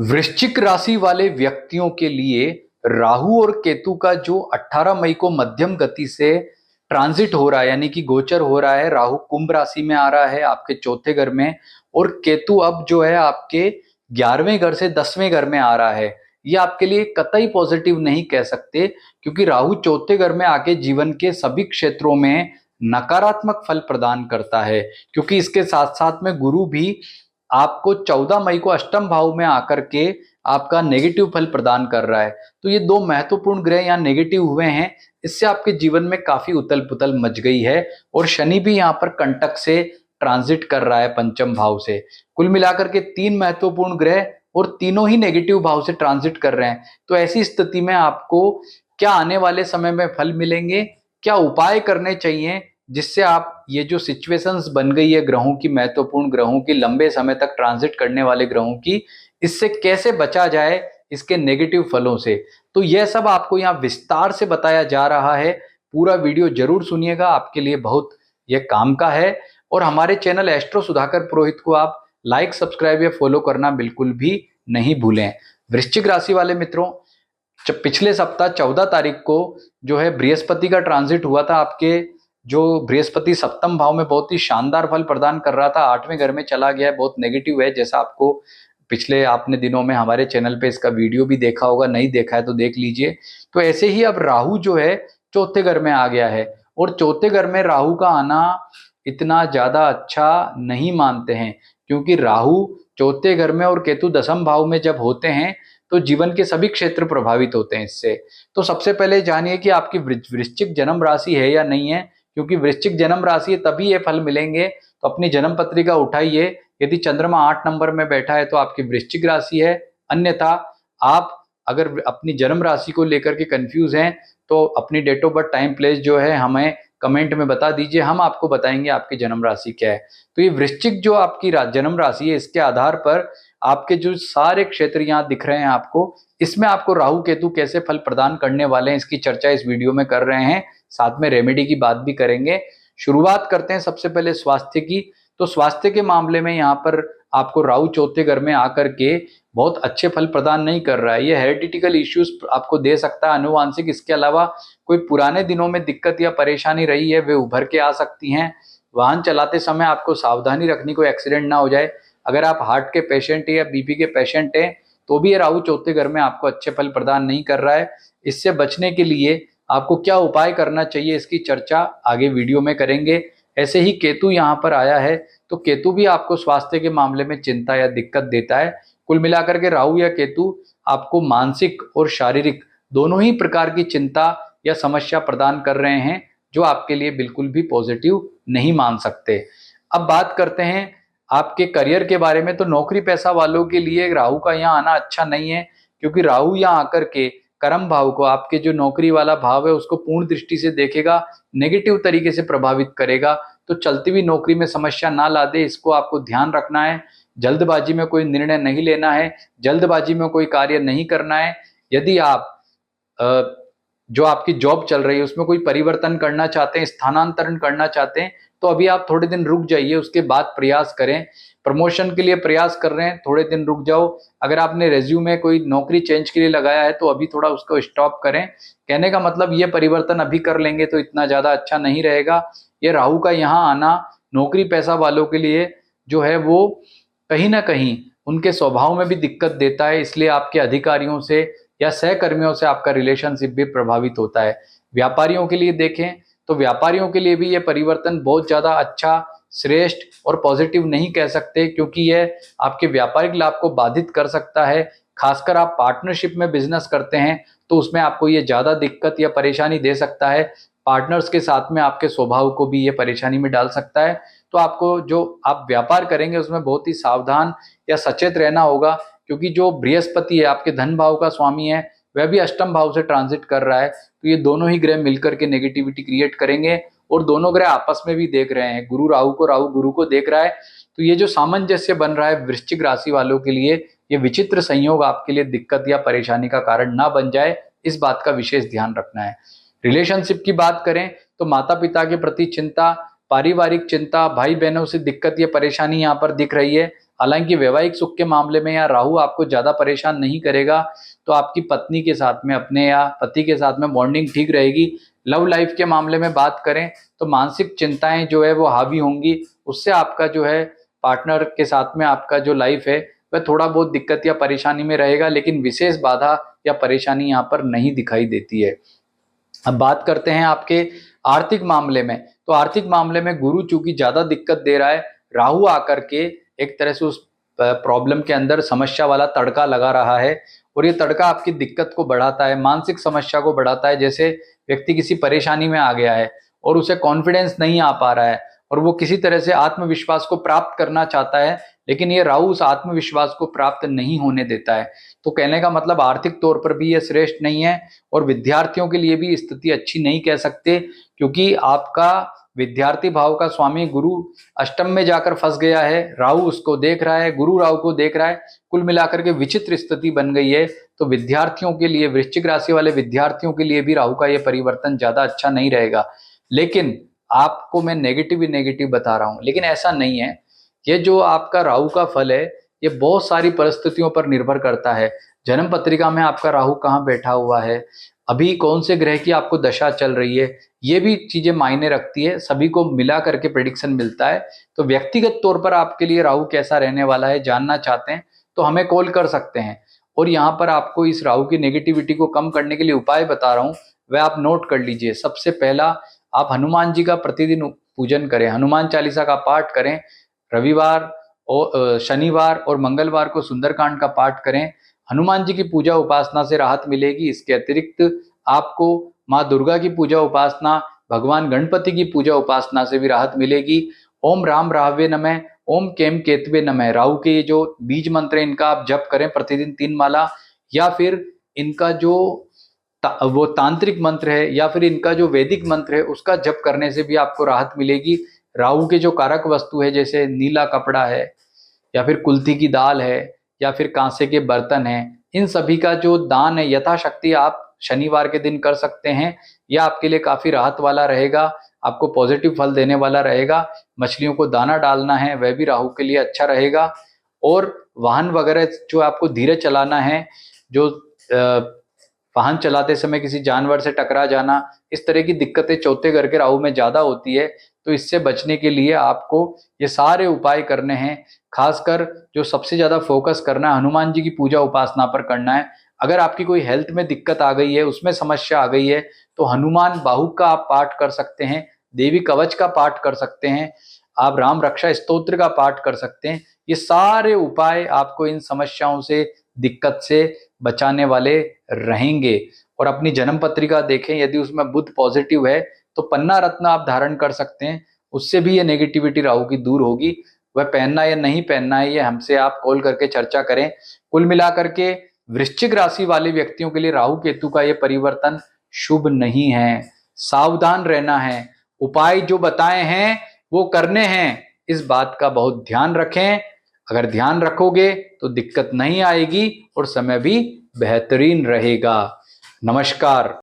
वृश्चिक राशि वाले व्यक्तियों के लिए राहु और केतु का जो 18 मई को मध्यम गति से ट्रांजिट हो रहा है, यानी कि गोचर हो रहा है। राहु कुंभ राशि में आ रहा है आपके चौथे घर में, और केतु अब जो है आपके 11वें घर से 10वें घर में आ रहा है। ये आपके लिए कतई पॉजिटिव नहीं कह सकते, क्योंकि राहु चौथे घर में आके जीवन के सभी क्षेत्रों में नकारात्मक फल प्रदान करता है। क्योंकि इसके साथ साथ में गुरु भी आपको 14 मई को अष्टम भाव में आकर के आपका नेगेटिव फल प्रदान कर रहा है। तो ये दो महत्वपूर्ण ग्रह यहाँ नेगेटिव हुए हैं, इससे आपके जीवन में काफी उथल पुथल मच गई है। और शनि भी यहाँ पर कंटक से ट्रांजिट कर रहा है पंचम भाव से। कुल मिलाकर के तीन महत्वपूर्ण ग्रह और तीनों ही नेगेटिव भाव से ट्रांजिट कर रहे हैं। तो ऐसी स्थिति में आपको क्या आने वाले समय में फल मिलेंगे, क्या उपाय करने चाहिए, जिससे आप ये जो सिचुएशंस बन गई है ग्रहों की, महत्वपूर्ण ग्रहों की, लंबे समय तक ट्रांजिट करने वाले ग्रहों की, इससे कैसे बचा जाए इसके नेगेटिव फलों से, तो यह सब आपको यहाँ विस्तार से बताया जा रहा है। पूरा वीडियो जरूर सुनिएगा, आपके लिए बहुत यह काम का है। और हमारे चैनल एस्ट्रो सुधाकर पुरोहित को आप लाइक, सब्सक्राइब या फॉलो करना बिल्कुल भी नहीं भूलें। वृश्चिक राशि वाले मित्रों, जब पिछले सप्ताह 14 तारीख को जो है बृहस्पति का ट्रांजिट हुआ था, आपके जो बृहस्पति सप्तम भाव में बहुत ही शानदार फल प्रदान कर रहा था, 8वें घर में चला गया है, बहुत नेगेटिव है। जैसा आपको पिछले आपने दिनों में हमारे चैनल पे इसका वीडियो भी देखा होगा, नहीं देखा है तो देख लीजिए। तो ऐसे ही अब राहु जो है चौथे घर में आ गया है, और चौथे घर में राहु का आना इतना ज्यादा अच्छा नहीं मानते हैं, क्योंकि राहु चौथे घर में और केतु दसम भाव में जब होते हैं तो जीवन के सभी क्षेत्र प्रभावित होते हैं इससे। तो सबसे पहले जानिए कि आपकी वृश्चिक जन्म राशि है या नहीं है, क्योंकि वृश्चिक जन्म राशि है तभी ये फल मिलेंगे। तो अपनी जन्म पत्रिका उठाइए, यदि चंद्रमा 8 नंबर में बैठा है तो आपकी वृश्चिक राशि है। अन्यथा आप अगर अपनी जन्म राशि को लेकर के कंफ्यूज हैं तो अपनी date of birth, time, place जो है हमें कमेंट में बता दीजिए, हम आपको बताएंगे आपकी जन्म राशि क्या है। तो ये वृश्चिक जो आपकी जन्म राशि है, इसके आधार पर आपके जो सारे क्षेत्र यहाँ दिख रहे हैं आपको, इसमें आपको राहु केतु कैसे फल प्रदान करने वाले हैं इसकी चर्चा इस वीडियो में कर रहे हैं, साथ में रेमेडी की बात भी करेंगे। शुरुआत करते हैं सबसे पहले स्वास्थ्य की। तो स्वास्थ्य के मामले में यहाँ पर आपको राहु चौथे घर में आकर के बहुत अच्छे फल प्रदान नहीं कर रहा है। ये हेरिडिटिकल इश्यूज आपको दे सकता है, अनुवांशिक। इसके अलावा कोई पुराने दिनों में दिक्कत या परेशानी रही है वे उभर के आ सकती हैं। वाहन चलाते समय आपको सावधानी रखनी, कोई एक्सीडेंट ना हो जाए। अगर आप हार्ट के पेशेंट है या बीपी के पेशेंट हैं तो भी ये राहु चौथे घर में आपको अच्छे फल प्रदान नहीं कर रहा है। इससे बचने के लिए आपको क्या उपाय करना चाहिए इसकी चर्चा आगे वीडियो में करेंगे। ऐसे ही केतु यहाँ पर आया है, तो केतु भी आपको स्वास्थ्य के मामले में चिंता या दिक्कत देता है। कुल मिलाकर के राहु या केतु आपको मानसिक और शारीरिक दोनों ही प्रकार की चिंता या समस्या प्रदान कर रहे हैं, जो आपके लिए बिल्कुल भी पॉजिटिव नहीं मान सकते। अब बात करते हैं आपके करियर के बारे में। तो नौकरी पैसा वालों के लिए राहु का यहाँ आना अच्छा नहीं है, क्योंकि राहु यहाँ आकर के कर्म भाव को, आपके जो नौकरी वाला भाव है उसको पूर्ण दृष्टि से देखेगा, नेगेटिव तरीके से प्रभावित करेगा। तो चलती हुई नौकरी में समस्या ना ला दे, इसको आपको ध्यान रखना है। जल्दबाजी में कोई निर्णय नहीं लेना है, जल्दबाजी में कोई कार्य नहीं करना है। यदि आप जो आपकी जॉब चल रही है उसमें कोई परिवर्तन करना चाहते हैं, स्थानांतरण करना चाहते हैं, तो अभी आप थोड़े दिन रुक जाइए, उसके बाद प्रयास करें। प्रमोशन के लिए प्रयास कर रहे हैं, थोड़े दिन रुक जाओ। अगर आपने रेज्यूमे कोई नौकरी चेंज के लिए लगाया है तो अभी थोड़ा उसको स्टॉप करें। कहने का मतलब ये परिवर्तन अभी कर लेंगे तो इतना ज्यादा अच्छा नहीं रहेगा। ये राहु का यहाँ आना नौकरी पैसा वालों के लिए जो है वो कहीं ना कहीं उनके स्वभाव में भी दिक्कत देता है, इसलिए आपके अधिकारियों से या सहकर्मियों से आपका रिलेशनशिप भी प्रभावित होता है। व्यापारियों के लिए देखें तो व्यापारियों के लिए भी ये परिवर्तन बहुत ज्यादा अच्छा, श्रेष्ठ और पॉजिटिव नहीं कह सकते, क्योंकि यह आपके व्यापारिक लाभ को बाधित कर सकता है। खासकर आप पार्टनरशिप में बिजनेस करते हैं तो उसमें आपको ये ज्यादा दिक्कत या परेशानी दे सकता है। पार्टनर्स के साथ में आपके स्वभाव को भी ये परेशानी में डाल सकता है। तो आपको जो आप व्यापार करेंगे उसमें बहुत ही सावधान या सचेत रहना होगा, क्योंकि जो बृहस्पति है आपके धन भाव का स्वामी है, वह भी अष्टम भाव से ट्रांजिट कर रहा है। तो ये दोनों ही ग्रह मिलकर के नेगेटिविटी क्रिएट करेंगे, और दोनों ग्रह आपस में भी देख रहे हैं। गुरु राहु को, राहु गुरु को देख रहा है। तो ये जो सामंजस्य बन रहा है वृश्चिक राशि वालों के लिए, ये विचित्र संयोग आपके लिए दिक्कत या परेशानी का कारण ना बन जाए, इस बात का विशेष ध्यान रखना है। रिलेशनशिप की बात करें तो माता पिता के प्रति चिंता, पारिवारिक चिंता, भाई बहनों से दिक्कत या परेशानी यहाँ पर दिख रही है। हालांकि वैवाहिक सुख के मामले में या राहु आपको ज्यादा परेशान नहीं करेगा, तो आपकी पत्नी के साथ में, अपने या पति के साथ में बॉन्डिंग ठीक रहेगी। लव लाइफ के मामले में बात करें तो मानसिक चिंताएं जो है वो हावी होंगी, उससे आपका जो है पार्टनर के साथ में आपका जो लाइफ है वह थोड़ा बहुत दिक्कत या परेशानी में रहेगा, लेकिन विशेष बाधा या परेशानी यहाँ पर नहीं दिखाई देती है। अब बात करते हैं आपके आर्थिक मामले में। तो आर्थिक मामले में गुरु चूंकि ज्यादा दिक्कत दे रहा है, राहु आकर के एक तरह से उस प्रॉब्लम के अंदर समस्या वाला तड़का लगा रहा है, और ये तड़का आपकी दिक्कत को बढ़ाता है, मानसिक समस्या को बढ़ाता है। जैसे व्यक्ति किसी परेशानी में आ गया है और उसे कॉन्फिडेंस नहीं आ पा रहा है, और वो किसी तरह से आत्मविश्वास को प्राप्त करना चाहता है, लेकिन ये राहु उस आत्मविश्वास को प्राप्त नहीं होने देता है। तो कहने का मतलब आर्थिक तौर पर भी ये श्रेष्ठ नहीं है, और विद्यार्थियों के लिए भी स्थिति अच्छी नहीं कह सकते, क्योंकि आपका विद्यार्थी भाव का स्वामी गुरु अष्टम में जाकर फंस गया है, राहु उसको देख रहा है, गुरु राहु को देख रहा है, कुल मिलाकर के विचित्र स्थिति बन गई है। तो विद्यार्थियों के लिए, वृश्चिक राशि वाले विद्यार्थियों के लिए भी राहु का ये परिवर्तन ज्यादा अच्छा नहीं रहेगा। लेकिन आपको मैं नेगेटिव ही नेगेटिव बता रहा हूं, लेकिन ऐसा नहीं है। ये जो आपका राहु का फल है, ये बहुत सारी परिस्थितियों पर निर्भर करता है। जन्म पत्रिका में आपका राहु कहाँ बैठा हुआ है, अभी कौन से ग्रह की आपको दशा चल रही है, ये भी चीजें मायने रखती है। सभी को मिला करके प्रेडिक्शन मिलता है। तो व्यक्तिगत तौर पर आपके लिए राहु कैसा रहने वाला है जानना चाहते हैं तो हमें कॉल कर सकते हैं, और यहाँ पर आपको इस राहु की नेगेटिविटी को कम करने के लिए उपाय बता रहा हूँ, वह आप नोट कर लीजिए। सबसे पहला, आप हनुमान जी का प्रतिदिन पूजन करें, हनुमान चालीसा का पाठ करें, रविवार और शनिवार और मंगलवार को सुंदरकांड का पाठ करें। हनुमान जी की पूजा उपासना से राहत मिलेगी। इसके अतिरिक्त आपको माँ दुर्गा की पूजा उपासना, भगवान गणपति की पूजा उपासना से भी राहत मिलेगी। ओम राम राहवे नमः, ओम केम केतवे नमः, राहु के ये जो बीज मंत्र है इनका आप जप करें प्रतिदिन 3 माला, या फिर इनका जो वो तांत्रिक मंत्र है या फिर इनका जो वैदिक मंत्र है उसका जप करने से भी आपको राहत मिलेगी। राहु के जो कारक वस्तु है, जैसे नीला कपड़ा है, या फिर कुल्थी की दाल है, या फिर कांसे के बर्तन हैं, इन सभी का जो दान है यथाशक्ति आप शनिवार के दिन कर सकते हैं। यह आपके लिए काफी राहत वाला रहेगा, आपको पॉजिटिव फल देने वाला रहेगा। मछलियों को दाना डालना है, वह भी राहु के लिए अच्छा रहेगा। और वाहन वगैरह जो आपको धीरे चलाना है, जो वाहन चलाते समय किसी जानवर से टकरा जाना, इस तरह की दिक्कतें चौथे घर के राहु में ज्यादा होती है। तो इससे बचने के लिए आपको ये सारे उपाय करने हैं। खासकर जो सबसे ज्यादा फोकस करना है, हनुमान जी की पूजा उपासना पर करना है। अगर आपकी कोई हेल्थ में दिक्कत आ गई है, उसमें समस्या आ गई है, तो हनुमान बाहुक का आप पाठ कर सकते हैं, देवी कवच का पाठ कर सकते हैं, आप राम रक्षा स्तोत्र का पाठ कर सकते हैं। ये सारे उपाय आपको इन समस्याओं से, दिक्कत से बचाने वाले रहेंगे। और अपनी जन्म पत्रिका देखें, यदि उसमें बुध पॉजिटिव है तो पन्ना रत्न आप धारण कर सकते हैं, उससे भी ये नेगेटिविटी राहु की दूर होगी। वह पहनना या नहीं पहनना है, ये हमसे आप कॉल करके चर्चा करें। कुल मिलाकर के वृश्चिक राशि वाले व्यक्तियों के लिए राहु केतु का ये परिवर्तन शुभ नहीं है, सावधान रहना है, उपाय जो बताए हैं वो करने हैं, इस बात का बहुत ध्यान रखें। अगर ध्यान रखोगे तो दिक्कत नहीं आएगी और समय भी बेहतरीन रहेगा। नमस्कार।